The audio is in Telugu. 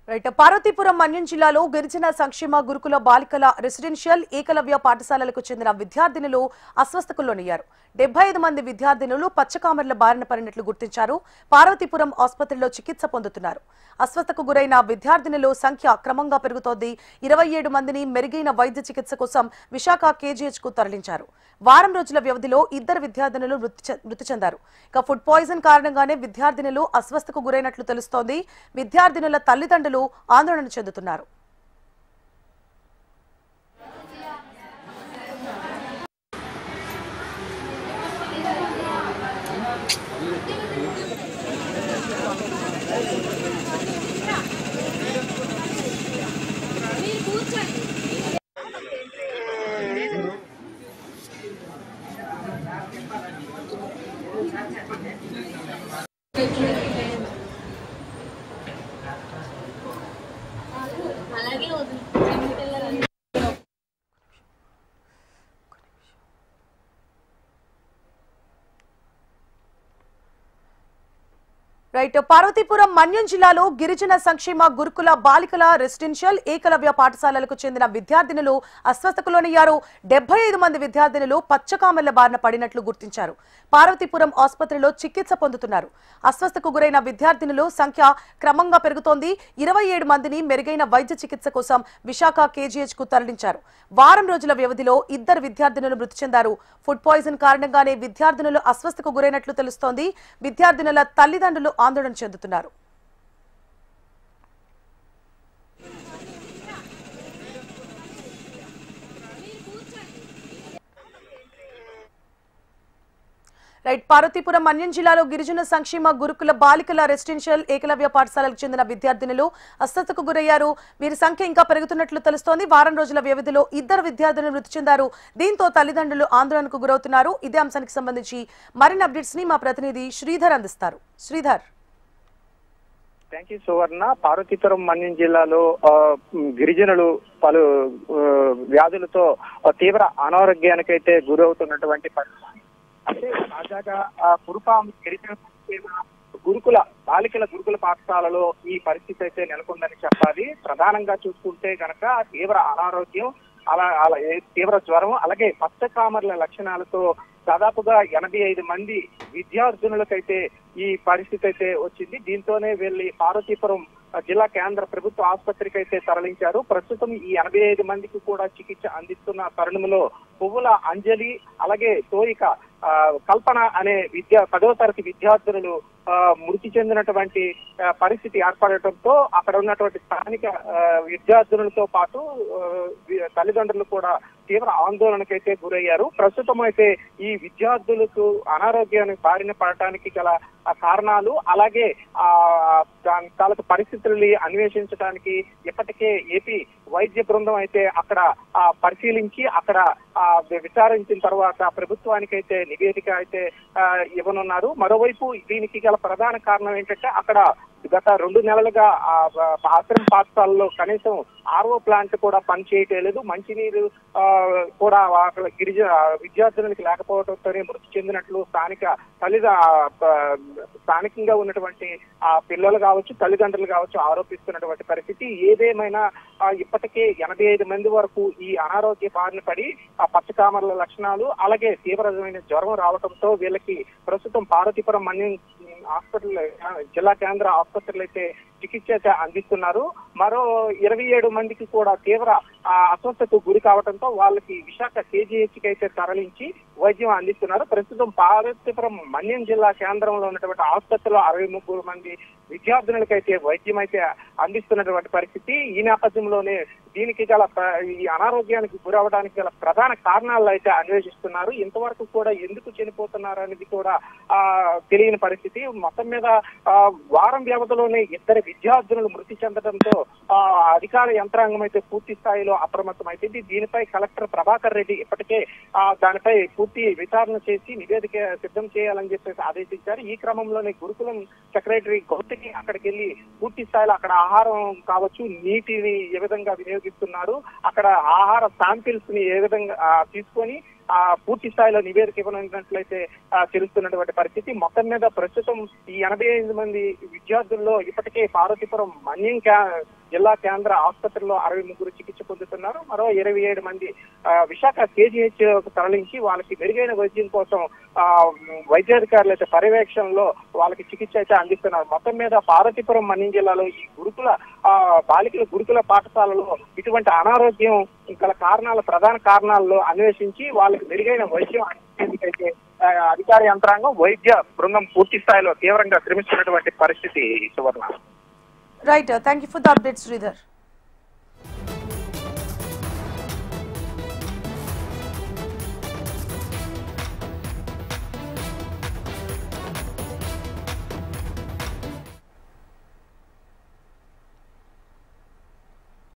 రైట్ పార్వతీపురం మన్యం జిల్లాలో గిరిజన సంక్షేమ గురుకుల బాలికల రెసిడెన్షియల్ ఏకలవ్య పాఠశాలలకు చెందిన విద్యార్థినులు అస్వస్థతకు లోనయ్యారు. 75 మంది విద్యార్థినులు పచ్చకామెర్ల బారిన పడినట్లు గుర్తించారు. పార్వతీపురం ఆసుపత్రిలో చికిత్స పొందుతున్నారు. అస్వస్థతకు గురైన విద్యార్థినుల సంఖ్య క్రమంగా పెరుగుతోంది. 27 మందిని మెరుగైన వైద్య చికిత్స కోసం విశాఖ కేజీహెచ్ కు తరలించారు. వారం రోజుల వ్యవధిలో 2 విద్యార్థినులు మృతి చెందారు. ఇక ఫుడ్ పాయిజన్ కారణంగానే విద్యార్థినులు అస్వస్థతకు గురైనట్లు తెలుస్తోంది. విద్యార్థినుల తల్లిదండ్రులు ఆందోళన చెందుతున్నారు. రైట్ పార్వతీపురం మన్యం జిల్లాలో గిరిజన సంక్షేమ గురుకుల బాలికల రెసిడెన్షియల్ ఏకలవ్య పాఠశాలలకు చెందిన విద్యార్థినులు అస్వస్థతకు లోనయ్యారు. 75 మంది విద్యార్థినులు పచ్చకామెర్ల బారిన పడినట్లు గుర్తించారు. పార్వతీపురం ఆసుపత్రిలో చికిత్స పొందుతున్నారు. అస్వస్థతకు గురైన విద్యార్థినుల సంఖ్య క్రమంగా పెరుగుతోంది. 27 మందిని మెరుగైన వైద్య చికిత్స కోసం విశాఖ కేజీహెచ్ కు తరలించారు. వారం రోజుల వ్యవధిలో 2 విద్యార్థినులు మృతి చెందారు. ఫుడ్ పాయిజన్ కారణంగానే విద్యార్థినులు అస్వస్థతకు గురైనట్లు తెలుస్తోంది. విద్యార్థినుల తల్లిదండ్రులు ఆందోళన చెందుతున్నారు. రైట్ పార్వతీపురం మన్యం జిల్లాలో గిరిజన సంక్షేమ గురుకుల బాలికల రెసిడెన్షియల్ ఏకలవ్య పాఠశాలకు చెందిన విద్యార్థినులు అస్వస్థతకు గురయ్యారు. వీరి సంఖ్య ఇంకా పెరుగుతున్నట్లు తెలుస్తోంది. వారం రోజుల వ్యవధిలో 2 విద్యార్థులు మృతి చెందారు. దీంతో తల్లిదండ్రులు ఆందోళనకు గురవుతున్నారు. ఇదే అంశానికి సంబంధించి మరిన్ని అప్డేట్స్ ని మా ప్రతినిధి శ్రీధర్ అందిస్తారు. శ్రీధర్. థ్యాంక్ యూ సువర్ణ. పార్వతీపురం మన్యం జిల్లాలో గిరిజనులు పలు వ్యాధులతో తీవ్ర అనారోగ్యానికైతే గురవుతున్నటువంటి పరిస్థితి. అంటే తాజాగా కురుపాం గిరిజన గురుకుల బాలికల గురుకుల పాఠశాలలో ఈ పరిస్థితి అయితే నెలకొందని చెప్పాలి. ప్రధానంగా చూసుకుంటే గనక తీవ్ర అనారోగ్యం, అలా తీవ్ర జ్వరం, అలాగే పచ్చకామెర్ల లక్షణాలతో దాదాపుగా 85 మంది విద్యార్థినులకైతే ఈ పరిస్థితి అయితే వచ్చింది. దీంతోనే వీళ్ళి పార్వతీపురం జిల్లా కేంద్ర ప్రభుత్వ ఆసుపత్రికి అయితే తరలించారు. ప్రస్తుతం ఈ 85 మందికి కూడా చికిత్స అందిస్తున్న తరుణంలో పువ్వుల అంజలి, అలాగే తోయిక కల్పన అనే 10వ తరగతి విద్యార్థులు మృతి చెందినటువంటి పరిస్థితి ఏర్పడటంతో అక్కడ ఉన్నటువంటి స్థానిక విద్యార్థులతో పాటు తల్లిదండ్రులు కూడా తీవ్ర ఆందోళనకైతే గురయ్యారు. ప్రస్తుతం అయితే ఈ విద్యార్థులకు అనారోగ్యానికి బారిన పడటానికి గల కారణాలు, అలాగే దాని తాలూకు పరిస్థితుల్ని అన్వేషించడానికి ఇప్పటికే ఏపీ వైద్య బృందం అయితే అక్కడ పరిశీలించి అక్కడ విచారించిన తర్వాత ప్రభుత్వానికైతే నివేదిక అయితే ఇవ్వనున్నారు. మరోవైపు దీనికి గల ప్రధాన కారణం ఏంటంటే అక్కడ గత 2 నెలలుగా ఆశ్రమ పాఠశాలలో కనీసం ఆర్ఓ ప్లాంట్ కూడా పనిచేయటం లేదు. మంచినీరు కూడా అక్కడ గిరిజన విద్యార్థులకు లేకపోవడంతోనే మృతి చెందినట్లు స్థానికంగా ఉన్నటువంటి పిల్లలు కావచ్చు, తల్లిదండ్రులు కావచ్చు ఆరోపిస్తున్నటువంటి పరిస్థితి. ఏదేమైనా ఇప్పటికే 85 మంది వరకు ఈ అనారోగ్య బారిన పడి పచ్చకామెర్ల లక్షణాలు, అలాగే తీవ్రమైన జ్వరం రావడంతో వీళ్ళకి ప్రస్తుతం పార్వతీపురం మన్యం హాస్పిటల్ జిల్లా కేంద్ర ఆసుపత్రులు అయితే చికిత్స అందిస్తున్నారు. మరో 27 మందికి కూడా తీవ్ర అస్వస్థతకు గురి కావడంతో వాళ్ళకి విశాఖ కేజీహెచ్ కి అయితే తరలించి వైద్యం అందిస్తున్నారు. ప్రస్తుతం పార్వతీపురం మన్యం జిల్లా కేంద్రంలో ఉన్నటువంటి ఆసుపత్రిలో 63 మంది విద్యార్థులకైతే వైద్యం అయితే అందిస్తున్నటువంటి పరిస్థితి. ఈ నేపథ్యంలోనే దీనికి గల ఈ అనారోగ్యానికి గురవడానికి గల ప్రధాన కారణాలు అయితే అన్వేషిస్తున్నారు. ఇంతవరకు కూడా ఎందుకు చనిపోతున్నారు అనేది కూడా తెలియని పరిస్థితి. మొత్తం మీద వారం వ్యవధిలోనే 2 విద్యార్థులు మృతి చెందడంతో అధికార యంత్రాంగం అయితే పూర్తి స్థాయిలో అప్రమత్తమైంది. దీనిపై కలెక్టర్ ప్రభాకర్ రెడ్డి ఇప్పటికే దానిపై పూర్తి విచారణ చేసి నివేదిక సిద్ధం చేయాలని చెప్పేసి ఆదేశించారు. ఈ క్రమంలోనే గురుకులం సెక్రటరీ గౌతమి అక్కడికి వెళ్లి పూర్తి స్థాయిలో అక్కడ ఆహారం కావచ్చు, నీటిని ఏ విధంగా వినియోగిస్తున్నారు, అక్కడ ఆహార శాంపిల్స్ ని ఏ విధంగా తీసుకొని పూర్తి స్థాయిలో నివేదిక ఇవ్వనున్నట్లయితే తెలుస్తున్నటువంటి పరిస్థితి. మొత్తం మీద ప్రస్తుతం ఈ 85 మంది విద్యార్థుల్లో ఇప్పటికే పార్వతీపురం మన్యం జిల్లా కేంద్ర ఆసుపత్రిలో 63 చికిత్స పొందుతున్నారు. మరో 27 మంది విశాఖ కేజీహెచ్ తరలించి వాళ్ళకి మెరుగైన వైద్యం కోసం వైద్యాధికారుల అయితే పర్యవేక్షణలో వాళ్ళకి చికిత్స అయితే అందిస్తున్నారు. మొత్తం మీద పార్వతీపురం మన్యం జిల్లాలో ఈ గురుకుల బాలికల గురుకుల పాఠశాలలో ఇటువంటి అనారోగ్యం గల ప్రధాన కారణాల్లో అన్వేషించి వాళ్ళకి మెరుగైన వైద్యం అందించేందుకైతే అధికార యంత్రాంగం వైద్య బృందం పూర్తి స్థాయిలో తీవ్రంగా శ్రమిస్తున్నటువంటి పరిస్థితి Suvarna. Right, thank you for the update Sridhar.